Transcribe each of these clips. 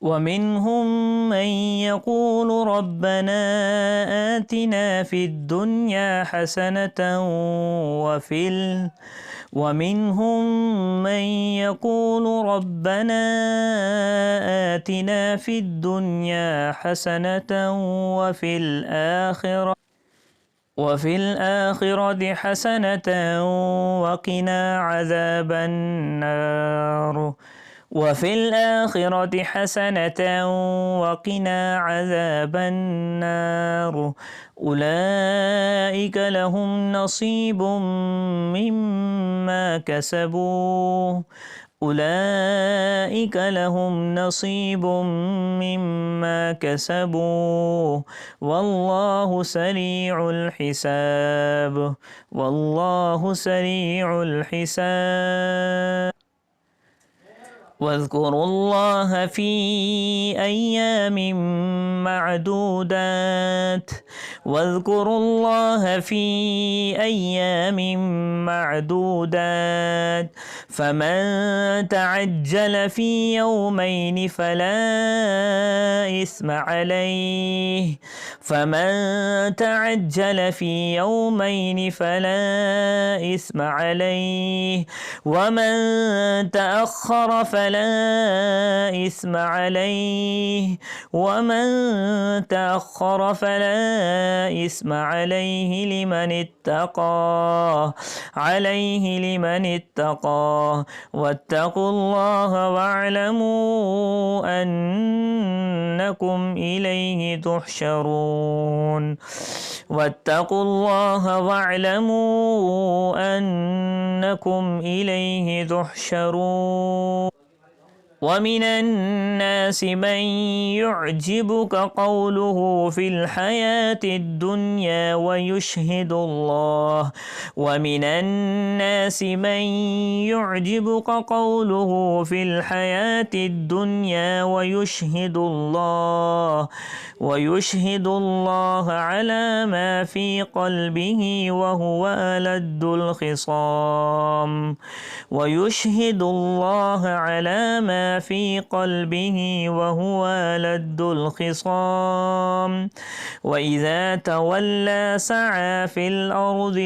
ومنهم من يقول ربنا آتنا في الدنيا حسنة ومنهم من يقول ربنا آتنا في الدنيا حسنة وفي الآخرة حسنة وقنا عذاب النار وفي الآخرة حسنة وقنا عذاب النار. أولئك لهم نصيب مما كسبوا أولئك لهم نصيب مما كسبوا والله سريع الحساب واذكروا الله في أيام معدودات فمن تعجل في يومين فلا إثم عليه ومن تأخر فلا إثم عليه لمن اتقى واتقوا الله واعلموا أنكم إليه تحشرون. ومن الناس من يعجبك قوله في الحياة الدنيا ويشهد الله على ما في قلبه وهو ألد الخصام. وإذا تولى سعى في الأرض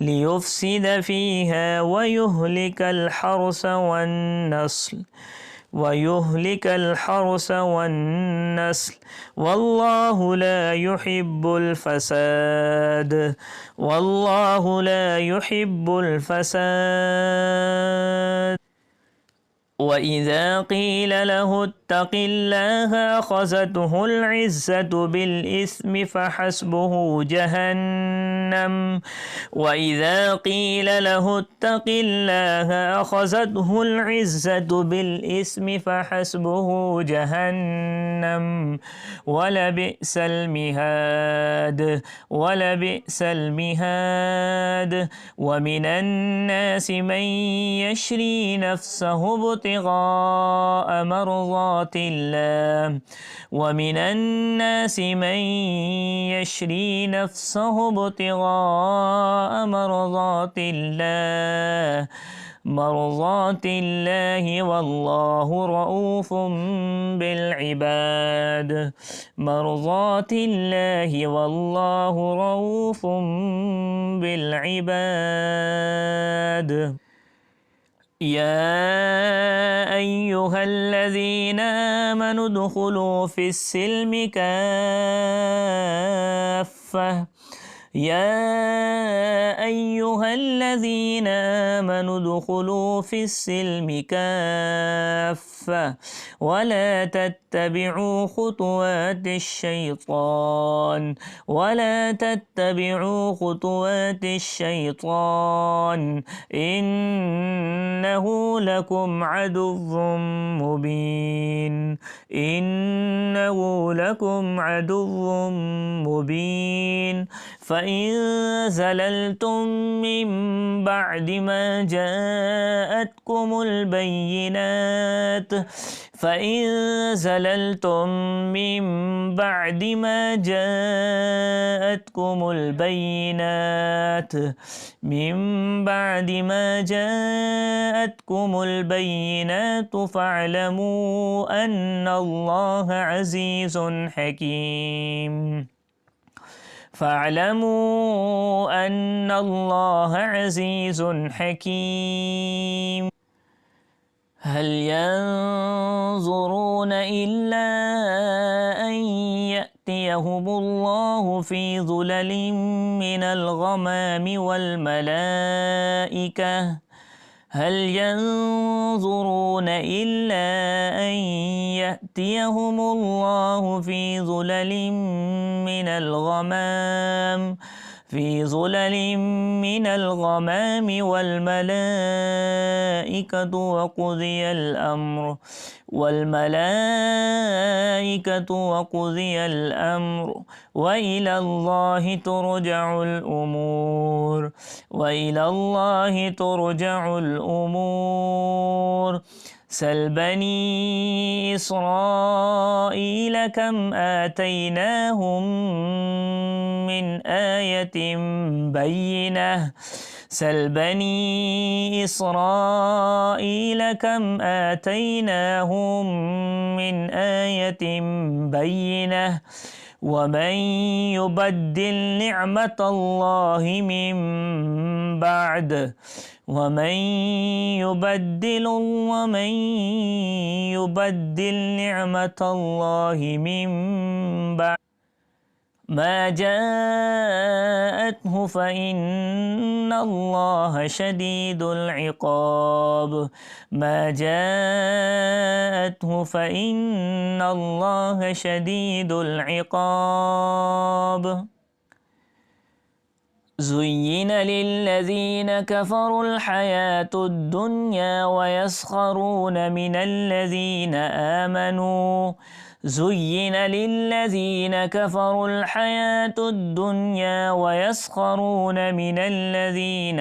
ليفسد فيها ويهلك الحرث والنسل والله لا يحب الفساد. وإذا قيل له اتق الله أخذته العزة بالإثم فحسبه جهنم ولبئس المهاد. ومن الناس من يشري نفسه ابتغاء مرضات الله والله رؤوف بالعباد. يا أيها الذين آمنوا ادخلوا في السلم كافة ولا تتبعوا خطوات الشيطان إنه لكم عدو مبين. فإن زللتم من بعد ما جاءتكم جاءتكم البينات فاعلموا أن الله عزيز حكيم هل ينظرون إلا أن يأتيهم الله في ظلل من الغمام والملائكة وقضي الأمر وإلى الله ترجع الأمور سل بني إسرائيل كم آتيناهم من آية بينة ومن يبدل نعمة الله من بعد ما جاءته فإن الله شديد العقاب زين للذين كفروا الحياة الدنيا ويسخرون من الذين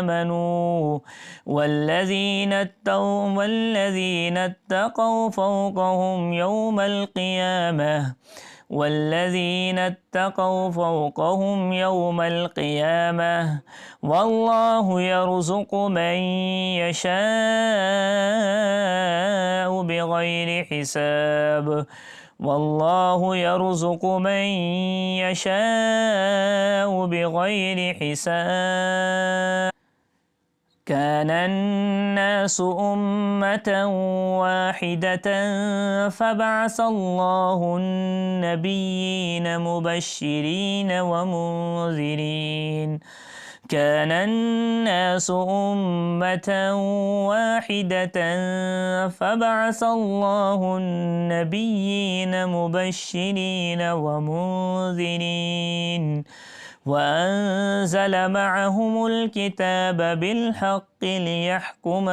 آمنوا والذين اتقوا فوقهم يوم القيامة والله يرزق من يشاء بغير حساب كان الناس أمة واحدة فبعث الله النبيين مبشرين ومنذرين وأنزل معهم الكتاب بالحق ليحكم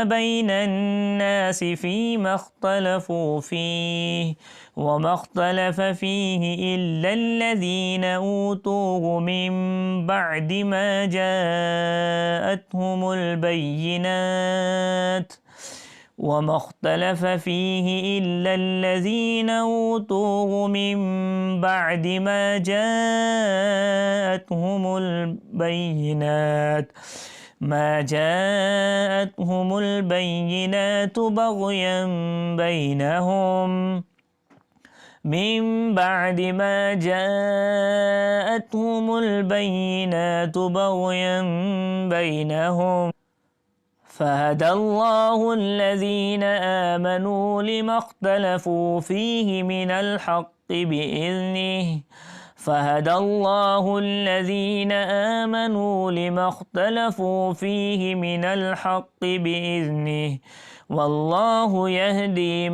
بين الناس فيما اختلفوا فيه وما اختلف فيه إلا الذين أوتوه من بعد ما جاءتهم البينات بغيا بينهم فهدى الله الذين آمنوا لما اختلفوا فيه من الحق بإذنه والله يهدي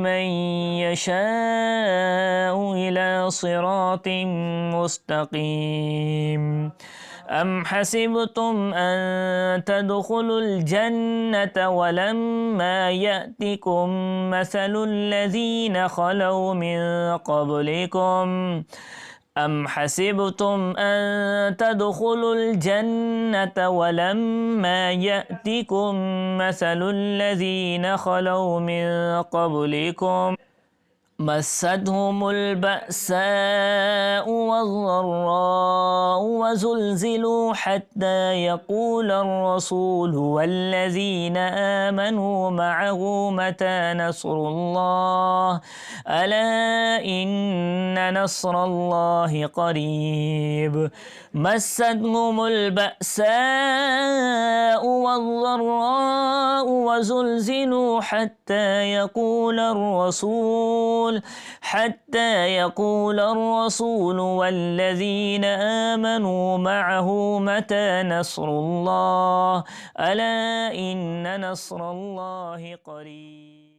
من يشاء إلى صراط مستقيم أم حسبتم أن تدخلوا الجنة ولما يأتكم مثل الذين خلوا من قبلكم أم حسبتم أن تدخلوا الجنة ولما يأتكم مثل الذين خلوا من قبلكم مستهم البأساء والضراء وزلزلوا حتى يقول الرسول والذين آمنوا معه متى نصر الله ألا إن نصر الله قريب مستهم البأساء والضراء وزلزلوا حتى يقول الرسول والذين آمنوا معه متى نصر الله ألا إن نصر الله قريب